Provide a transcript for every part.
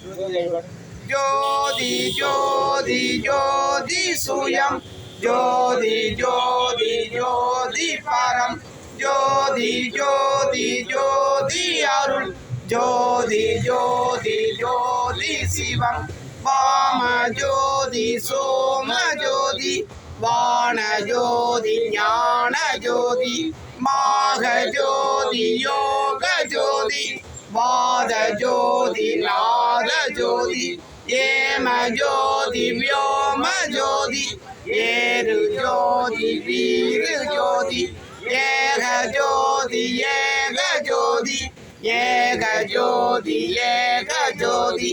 ஜோதி ஜோதி ஜோதி சுயம் ஜோதி ஜோதி ஜோதி பரம் ஜோதி ஜோதி ஜோதி அருள் ஜோதி ஜோதி ஜோதி சிவம் வாம ஜோதி சோம ஜோதி வான ஜோதி ஞான ஜோதி மாக ஜோதி யோக ஜோதி வாத ஜோதி நாத ஜோதி ஏம ஜோதி வியோம ஜோதி ஏரு ஜோதி வீரு ஜோதி ஏக ஜோதி ஏக ஜோதி ஏக ஜோதி ஏக ஜோதி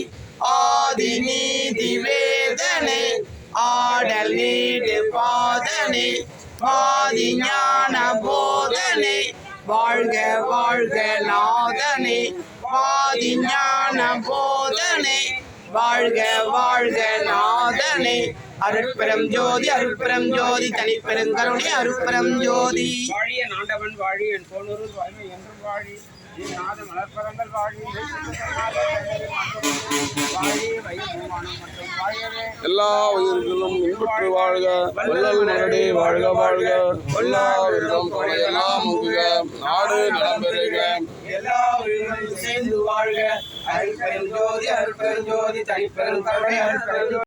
ஆதி நீதி வேதனை ஆடல் நீடு பாதனை ஆதி ஞான போதனை வாழ்க வாழ்க நாதனை ஆதி ஞான போதனை வாழ்க வாழ்க நாதனை அருட்பெரும் ஜோதி அருட்பெரும் ஜோதி தனிப்பெருங்கருணை அருட்பெரும் ஜோதி வாழிய நாண்டவன் வாழி என் போனூரில் வாய்மை என்றும் வாழி நாத மலர்பதங்கள் வாழி எல்லா உயிர்களும் இன்புற்று வாழ்க வள்ளல் மலரடி வாழ்க வாழ்க எல்லா உயிர்களும் எல்லாம் நாடு நலம் பெறுக எல்லா உயிர்களும் சேர்ந்து வாழ்க அருட்பெரும் ஜோதி தனிப்பெருங்கருணை அருட்பெரும்